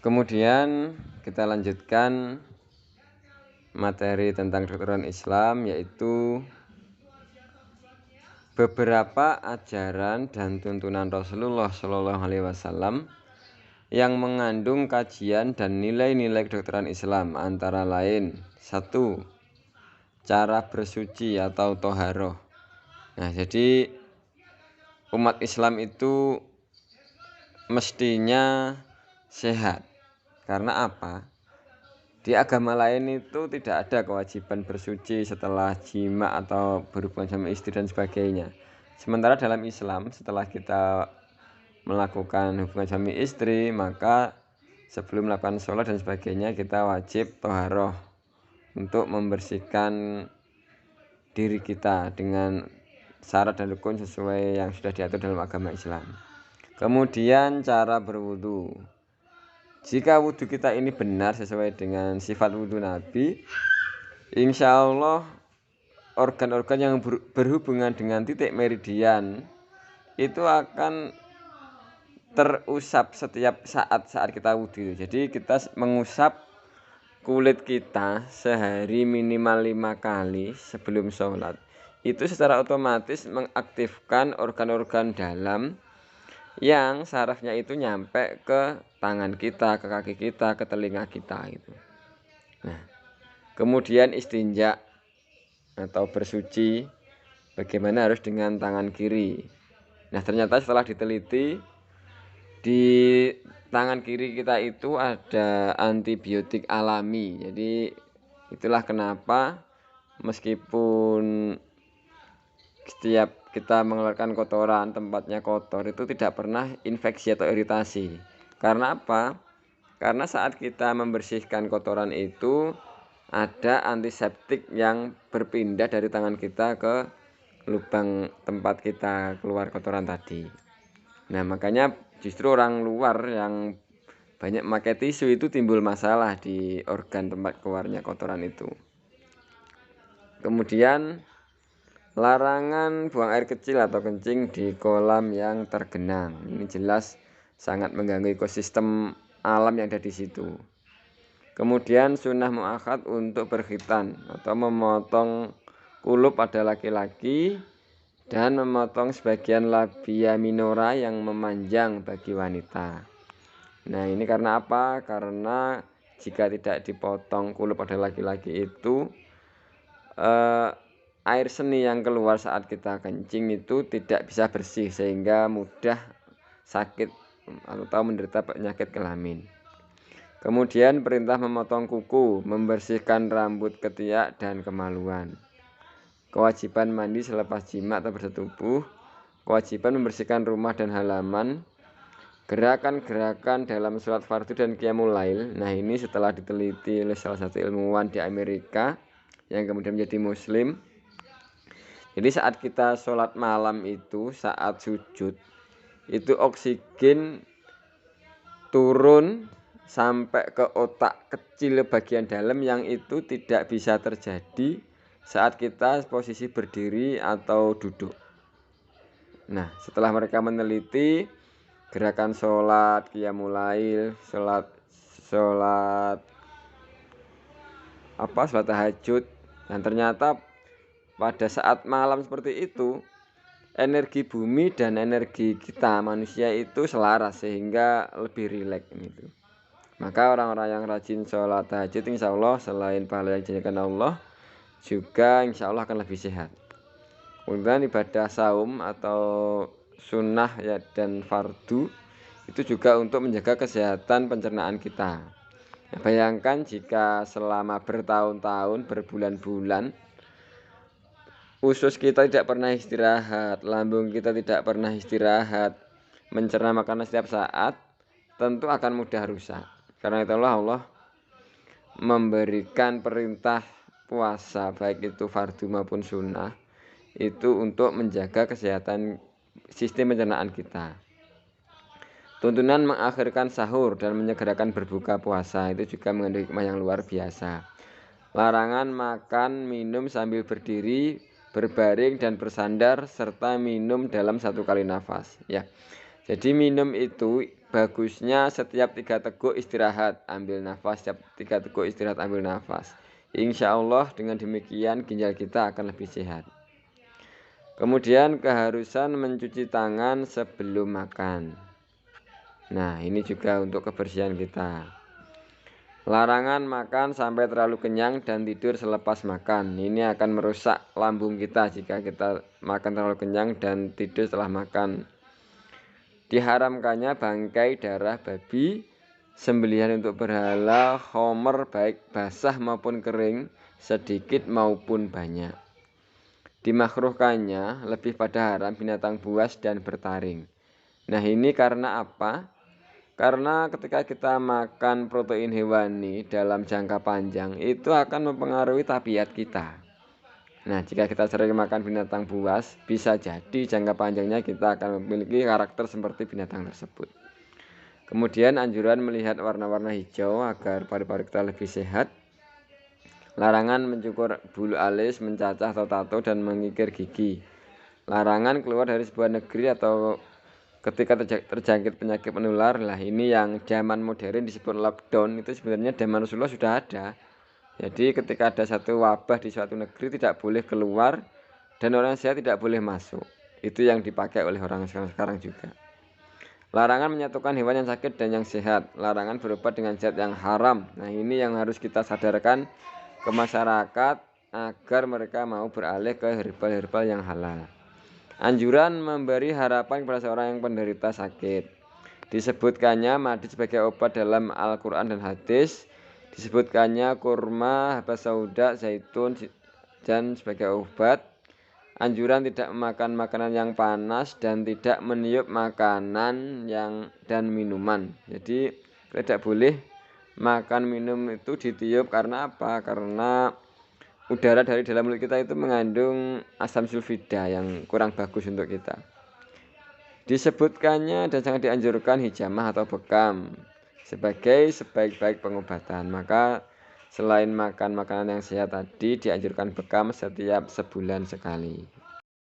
Kemudian kita lanjutkan materi tentang kedokteran Islam, yaitu beberapa ajaran dan tuntunan Rasulullah Shallallahu Alaihi Wasallam yang mengandung kajian dan nilai-nilai kedokteran Islam, antara lain 1. Cara bersuci atau toharoh. Nah, jadi umat Islam itu mestinya sehat. Karena apa? Di agama lain itu tidak ada kewajiban bersuci setelah jima atau berhubungan sama istri dan sebagainya. Sementara dalam Islam, setelah kita melakukan hubungan suami istri, maka sebelum melakukan sholat dan sebagainya kita wajib toharoh untuk membersihkan diri kita dengan syarat dan rukun sesuai yang sudah diatur dalam agama Islam. Kemudian cara berwudu. Jika wudu kita ini benar sesuai dengan sifat wudu Nabi, insya Allah organ-organ yang berhubungan dengan titik meridian itu akan terusap setiap saat kita wudu. Jadi kita mengusap kulit kita sehari minimal 5 kali sebelum sholat. Itu secara otomatis mengaktifkan organ-organ dalam yang sarafnya itu nyampe ke tangan kita, ke kaki kita, ke telinga kita gitu. Nah, kemudian istinja atau bersuci, bagaimana harus dengan tangan kiri. Nah, ternyata setelah diteliti, di tangan kiri kita itu ada antibiotik alami. Jadi itulah kenapa meskipun setiap kita mengeluarkan kotoran, tempatnya kotor, itu tidak pernah infeksi atau iritasi. Karena apa? Karena saat kita membersihkan kotoran itu ada antiseptik yang berpindah dari tangan kita ke lubang tempat kita keluar kotoran tadi. Nah, makanya justru orang luar yang banyak pakai tisu itu timbul masalah di organ tempat keluarnya kotoran itu. Kemudian larangan buang air kecil atau kencing di kolam yang tergenang. Ini jelas sangat mengganggu ekosistem alam yang ada di situ. Kemudian sunnah muakhad untuk berkhitan atau memotong kulup pada laki-laki dan memotong sebagian labia minora yang memanjang bagi wanita. Nah, ini karena apa? Karena jika tidak dipotong kulup pada laki-laki itu air seni yang keluar saat kita kencing itu tidak bisa bersih sehingga mudah sakit atau menderita penyakit kelamin. Kemudian perintah memotong kuku, membersihkan rambut ketiak dan kemaluan. Kewajiban mandi selepas jima atau bersetubuh, kewajiban membersihkan rumah dan halaman, gerakan-gerakan dalam sholat fardu dan qiyamul lail. Nah, ini setelah diteliti oleh salah satu ilmuwan di Amerika yang kemudian menjadi muslim. Jadi saat kita sholat malam itu, saat sujud, itu oksigen turun sampai ke otak kecil bagian dalam yang itu tidak bisa terjadi saat kita posisi berdiri atau duduk. Nah, setelah mereka meneliti gerakan sholat, qiyamul lail, sholat tahajud, dan ternyata pada saat malam seperti itu energi bumi dan energi kita manusia itu selaras sehingga lebih rileks gitu. Maka orang-orang yang rajin sholat tahajud insya Allah selain pahala yang dijanjikan Allah juga insya Allah akan lebih sehat. Kemudian ibadah saum atau sunnah ya dan fardu itu juga untuk menjaga kesehatan pencernaan kita. Nah, bayangkan jika selama bertahun-tahun, berbulan-bulan usus kita tidak pernah istirahat, lambung kita tidak pernah istirahat, mencerna makanan setiap saat, tentu akan mudah rusak. Karena itu Allah memberikan perintah puasa, baik itu fardu maupun sunnah, itu untuk menjaga kesehatan sistem pencernaan kita. Tuntunan mengakhirkan sahur dan menyegerakan berbuka puasa itu juga mengandung hikmah yang luar biasa. Larangan makan, minum sambil berdiri, berbaring dan bersandar serta minum dalam satu kali nafas. Ya, jadi minum itu bagusnya setiap 3 teguk istirahat, ambil nafas, setiap 3 teguk istirahat, ambil nafas. Insya Allah dengan demikian ginjal kita akan lebih sehat. Kemudian keharusan mencuci tangan sebelum makan. Nah, ini juga untuk kebersihan kita. Larangan makan sampai terlalu kenyang dan tidur selepas makan. Ini akan merusak lambung kita jika kita makan terlalu kenyang dan tidur setelah makan. Diharamkannya bangkai darah babi, sembelihan untuk berhala, khomer baik basah maupun kering, sedikit maupun banyak. Dimakruhkannya lebih pada haram binatang buas dan bertaring. Nah, ini karena apa? Karena ketika kita makan protein hewani dalam jangka panjang, itu akan mempengaruhi tabiat kita. Nah, jika kita sering makan binatang buas, bisa jadi jangka panjangnya kita akan memiliki karakter seperti binatang tersebut. Kemudian anjuran melihat warna-warna hijau agar paru-paru kita lebih sehat. Larangan mencukur bulu alis, mencacah atau tato, dan mengikir gigi. Larangan keluar dari sebuah negeri atau ketika terjangkit penyakit menular. Lah, ini yang zaman modern disebut lockdown, itu sebenarnya zaman Rasulullah sudah ada. Jadi ketika ada satu wabah di suatu negeri tidak boleh keluar dan orang sehat tidak boleh masuk. Itu yang dipakai oleh orang sekarang juga. Larangan menyatukan hewan yang sakit dan yang sehat. Larangan berobat dengan zat yang haram. Nah, ini yang harus kita sadarkan ke masyarakat agar mereka mau beralih ke herbal-herbal yang halal. Anjuran memberi harapan kepada seorang yang penderita sakit. Disebutkannya madu sebagai obat dalam Al-Quran dan hadis. Disebutkannya kurma, habas sauda, zaitun dan sebagai obat. Anjuran tidak memakan makanan yang panas dan tidak meniup makanan dan minuman. Jadi tidak boleh makan minum itu ditiup. Karena apa? Karena udara dari dalam mulut kita itu mengandung asam sulfida yang kurang bagus untuk kita. Disebutkannya dan sangat dianjurkan hijamah atau bekam sebagai sebaik-baik pengobatan. Maka selain makan makanan yang sehat tadi, dianjurkan bekam setiap sebulan sekali.